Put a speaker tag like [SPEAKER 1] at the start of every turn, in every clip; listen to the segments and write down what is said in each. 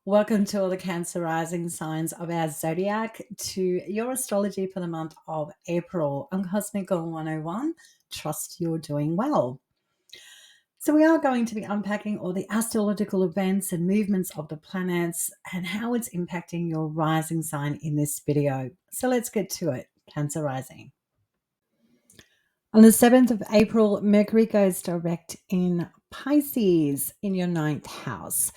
[SPEAKER 1] Welcome to all the Cancer rising signs of our zodiac to your astrology for the month of April. I'm Cosmic Girl 101. Trust you're doing well. So, we are going to be unpacking all the astrological events and movements of the planets and how it's impacting your rising sign in this video. So, let's get to it. Cancer rising. On the 7th of April, Mercury goes direct in Pisces in your ninth house.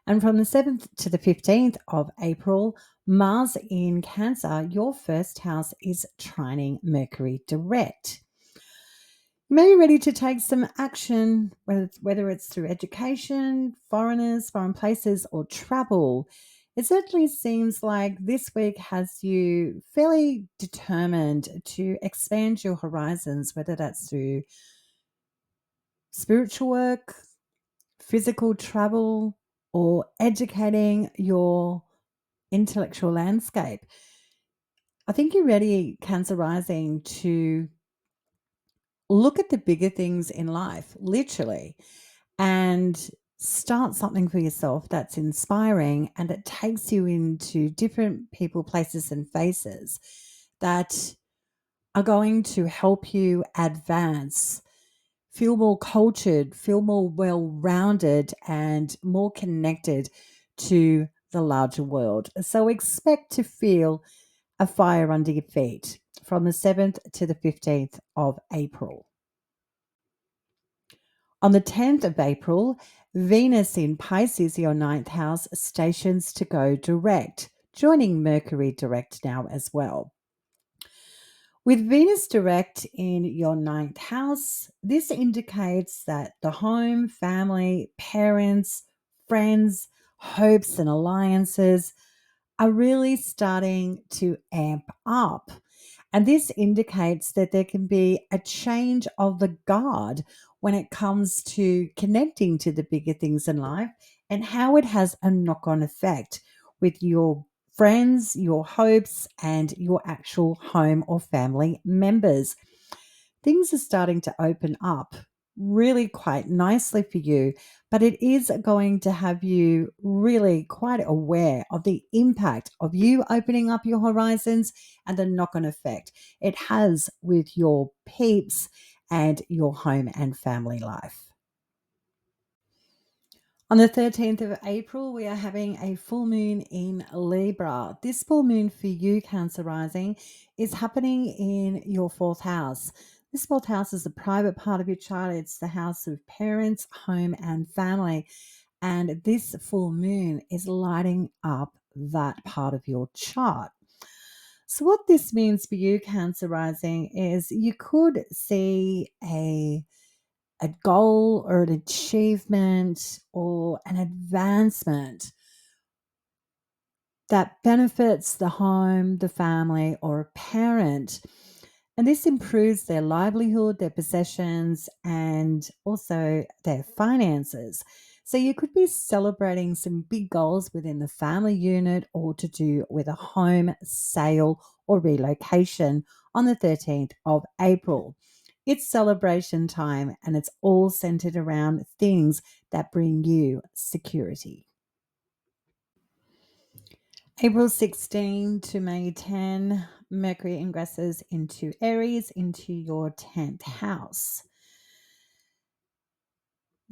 [SPEAKER 1] And from the 7th to the 15th of April, Mars in Cancer, your first house, is trining Mercury direct. You may be ready to take some action, whether it's through education, foreign places, or travel. It certainly seems like this week has you fairly determined to expand your horizons, whether that's through spiritual work, physical travel, or educating your intellectual landscape. I think you're ready, Cancer rising, to look at the bigger things in life, literally, and start something for yourself that's inspiring and it takes you into different people, places, and faces that are going to help you advance, feel more cultured, feel more well rounded, and more connected to the larger world. So expect to feel a fire under your feet from the 7th to the 15th of April. On the 10th of April, Venus in Pisces, your ninth house, stations to go direct, joining Mercury direct now as well. With Venus direct in your ninth house, this indicates that the home, family, parents, friends, hopes, and alliances are really starting to amp up. And this indicates that there can be a change of the guard when it comes to connecting to the bigger things in life and how it has a knock on effect with your friends, your hopes, and your actual home or family members. Things are starting to open up really quite nicely for you, but it is going to have you really quite aware of the impact of you opening up your horizons and the knock on effect it has with your peeps and your home and family life. On the 13th of April, we are having a full moon in Libra. This full moon for you, Cancer rising, is happening in your fourth house. This fourth house is the private part of your chart. It's the house of parents, home, and family. And this full moon is lighting up that part of your chart. So, what this means for you, Cancer rising, is you could see a goal or an achievement or an advancement that benefits the home, the family, or a parent. And this improves their livelihood, their possessions, and also their finances. So you could be celebrating some big goals within the family unit or to do with a home sale or relocation on the 13th of April. It's celebration time and it's all centered around things that bring you security. April 16 to May 10, Mercury ingresses into Aries, into your 10th house.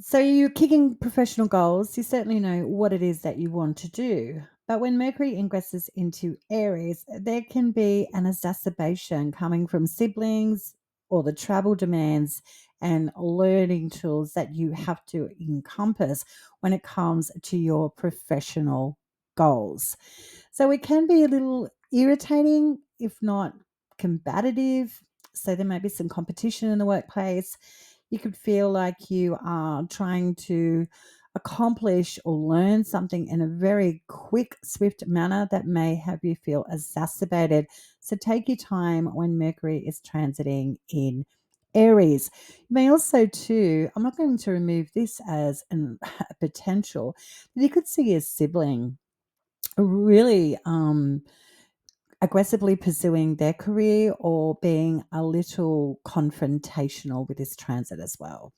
[SPEAKER 1] So you're kicking professional goals. You certainly know what it is that you want to do. But when Mercury ingresses into Aries, there can be an exacerbation coming from siblings or the travel demands and learning tools that you have to encompass when it comes to your professional goals. So it can be a little irritating, if not combative. So there may be some competition in the workplace. You could feel like you are trying to accomplish or learn something in a very quick, swift manner that may have you feel exacerbated. So take your time when Mercury is transiting in Aries. You may also, too, I'm not going to remove this as a potential, but you could see a sibling really aggressively pursuing their career or being a little confrontational with this transit as well.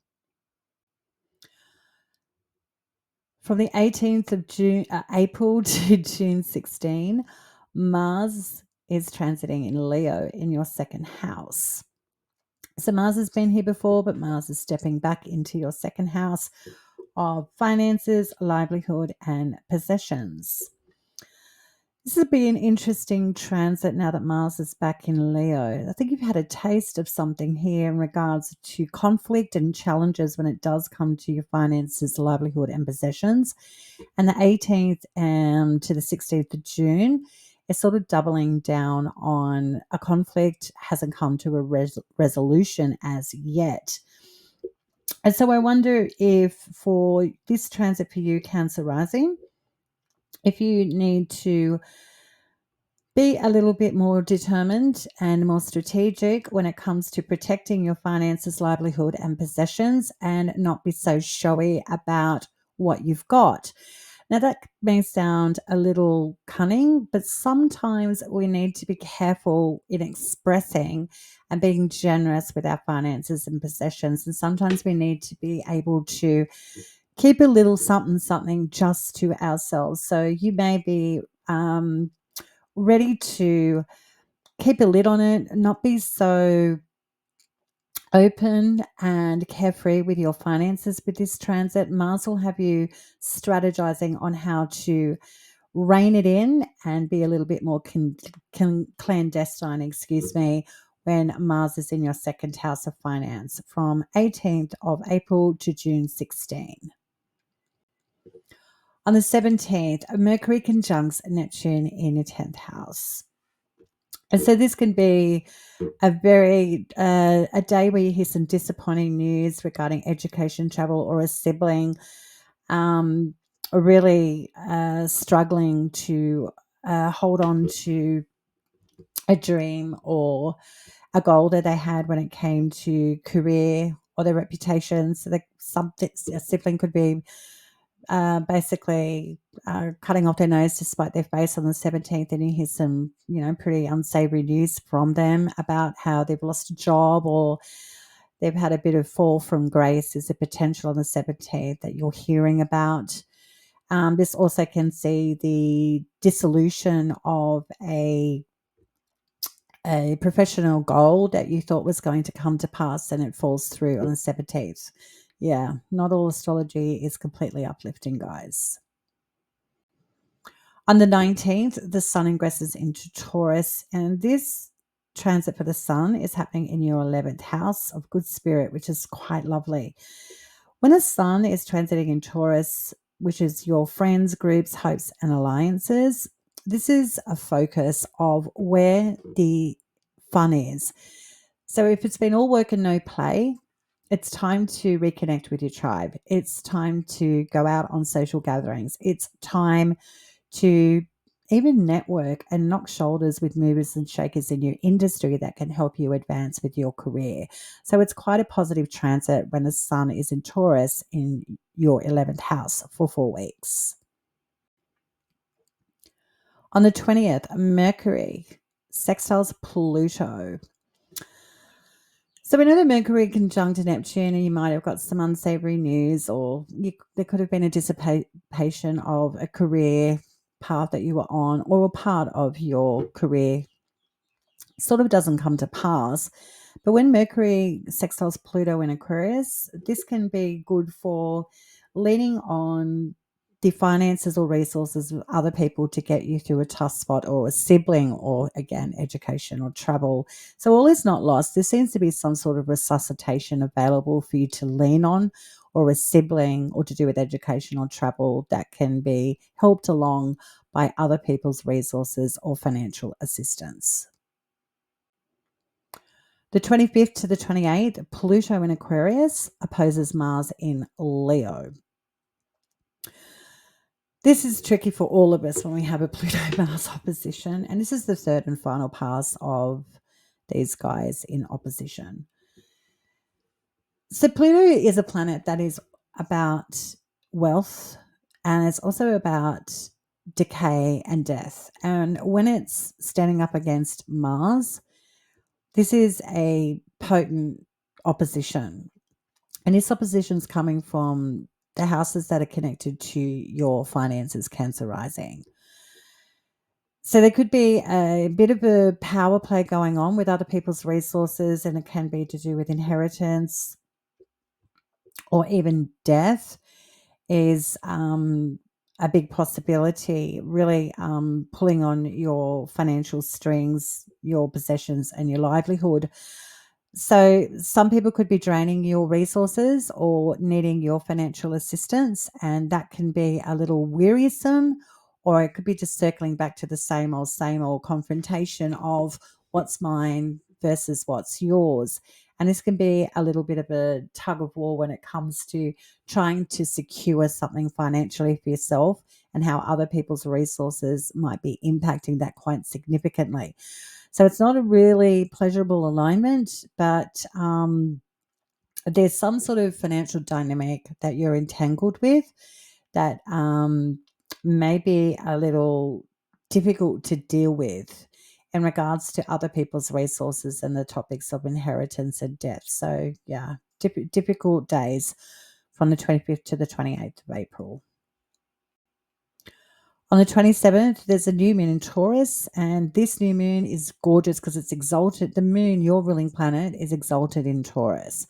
[SPEAKER 1] From the 18th of April to June 16, Mars is transiting in Leo in your second house. So Mars has been here before, but Mars is stepping back into your second house of finances, livelihood, and possessions. This will be an interesting transit now that Mars is back in Leo. I think you've had a taste of something here in regards to conflict and challenges when it does come to your finances, livelihood, and possessions. And the 18th to the 16th of June is sort of doubling down on a conflict hasn't come to a resolution as yet. And so I wonder if for this transit for you, Cancer rising, if you need to be a little bit more determined and more strategic when it comes to protecting your finances, livelihood, and possessions, and not be so showy about what you've got. Now, that may sound a little cunning, but sometimes we need to be careful in expressing and being generous with our finances and possessions. And sometimes we need to be able to keep a little something, something just to ourselves. So you may be ready to keep a lid on it, not be so open and carefree with your finances with this transit. Mars will have you strategizing on how to rein it in and be a little bit more clandestine, when Mars is in your second house of finance from 18th of April to June 16. On the 17th, Mercury conjuncts Neptune in your 10th house. And so this can be a day where you hear some disappointing news regarding education, travel, or a sibling really struggling to hold on to a dream or a goal that they had when it came to career or their reputation. So a sibling could be basically cutting off their nose to spite their face on the 17th, and you hear some, pretty unsavory news from them about how they've lost a job or they've had a bit of fall from grace. Is a potential on the 17th that you're hearing about. This also can see the dissolution of a professional goal that you thought was going to come to pass, and it falls through on the 17th. Yeah, not all astrology is completely uplifting, guys. On the 19th, the Sun ingresses into Taurus, and this transit for the Sun is happening in your 11th house of good spirit, which is quite lovely. When the Sun is transiting in Taurus, which is your friends, groups, hopes, and alliances, this is a focus of where the fun is. So if it's been all work and no play, it's time to reconnect with your tribe. It's time to go out on social gatherings. It's time to even network and knock shoulders with movers and shakers in your industry that can help you advance with your career. So it's quite a positive transit when the Sun is in Taurus in your 11th house for 4 weeks. On the 20th, Mercury sextiles Pluto. So we know that Mercury conjunct Neptune, and you might have got some unsavory news, or there could have been a dissipation of a career path that you were on, or a part of your career sort of doesn't come to pass. But when Mercury sextiles Pluto in Aquarius, this can be good for leaning on the finances or resources of other people to get you through a tough spot, or a sibling, or again, education or travel. So all is not lost. There seems to be some sort of resuscitation available for you to lean on, or a sibling, or to do with education or travel that can be helped along by other people's resources or financial assistance. The 25th to the 28th, Pluto in Aquarius opposes Mars in Leo. This is tricky for all of us when we have a Pluto-Mars opposition, and this is the third and final pass of these guys in opposition. So Pluto is a planet that is about wealth, and it's also about decay and death. And when it's standing up against Mars, this is a potent opposition. And this opposition is coming from the houses that are connected to your finances, Cancer rising. So there could be a bit of a power play going on with other people's resources, and it can be to do with inheritance or even death is a big possibility, really pulling on your financial strings, your possessions, and your livelihood. So some people could be draining your resources or needing your financial assistance, and that can be a little wearisome, or it could be just circling back to the same old confrontation of what's mine versus what's yours. And this can be a little bit of a tug of war when it comes to trying to secure something financially for yourself, and how other people's resources might be impacting that quite significantly. So it's not a really pleasurable alignment, but there's some sort of financial dynamic that you're entangled with that may be a little difficult to deal with in regards to other people's resources and the topics of inheritance and death. So, yeah, difficult days from the 25th to the 28th of April. On the 27th, there's a new moon in Taurus, and this new moon is gorgeous because it's exalted. The moon, your ruling planet, is exalted in Taurus.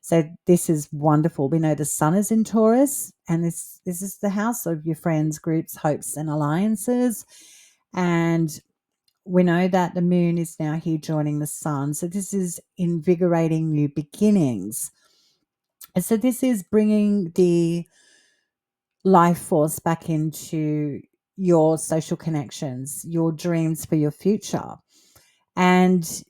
[SPEAKER 1] So this is wonderful. We know the sun is in Taurus, and this is the house of your friends, groups, hopes, and alliances. And we know that the moon is now here joining the sun. So this is invigorating new beginnings. And so this is bringing the life force back into your social connections, your dreams for your future. And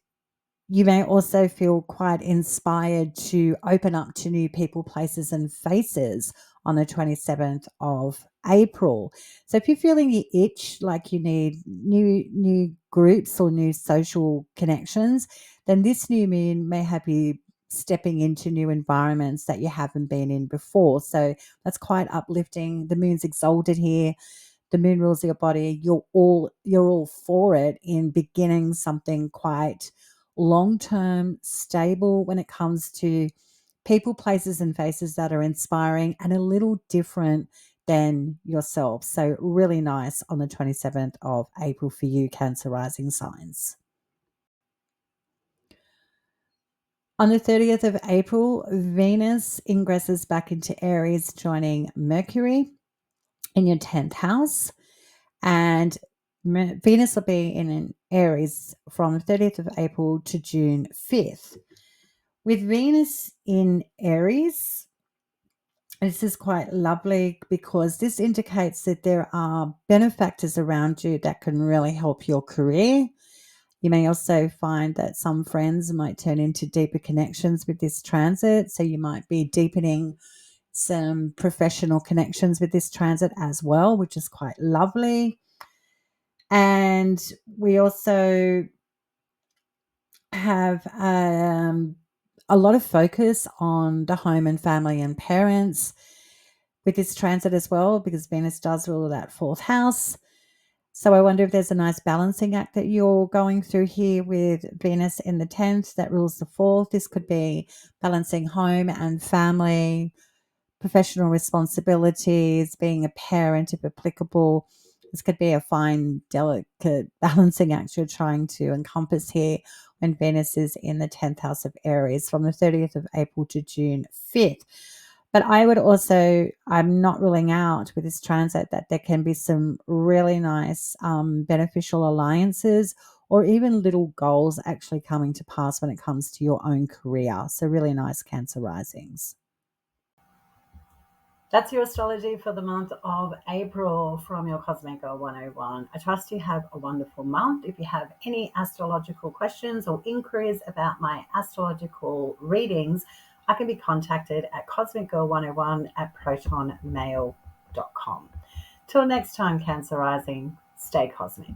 [SPEAKER 1] you may also feel quite inspired to open up to new people, places, and faces on the 27th of April. So if you're feeling the itch, like you need new groups or new social connections, then this new moon may have you stepping into new environments that you haven't been in before. So that's quite uplifting. The moon's exalted here. The moon rules your body. You're all for it in beginning something quite long-term, stable when it comes to people, places, and faces that are inspiring and a little different than yourself. So really nice on the 27th of April for you, Cancer rising signs. On the 30th of April, Venus ingresses back into Aries, joining Mercury in your 10th house. And Venus will be in an Aries from the 30th of April to June 5th. With Venus in Aries, this is quite lovely because this indicates that there are benefactors around you that can really help your career. You may also find that some friends might turn into deeper connections with this transit. So you might be deepening some professional connections with this transit as well, which is quite lovely. And we also have a lot of focus on the home and family and parents with this transit as well, because Venus does rule that fourth house. So I wonder if there's a nice balancing act that you're going through here with Venus in the 10th that rules the fourth. This could be balancing home and family, professional responsibilities, being a parent if applicable. This could be a fine, delicate balancing act you're trying to encompass here when Venus is in the 10th house of Aries from the 30th of April to June 5th. But I would also, I'm not ruling out with this transit that there can be some really nice beneficial alliances or even little goals actually coming to pass when it comes to your own career. So really nice Cancer risings. That's your astrology for the month of April from your Cosmic Girl 101. I trust you have a wonderful month. If you have any astrological questions or inquiries about my astrological readings, I can be contacted at cosmicgirl101@protonmail.com. Till next time, Cancer rising, stay cosmic.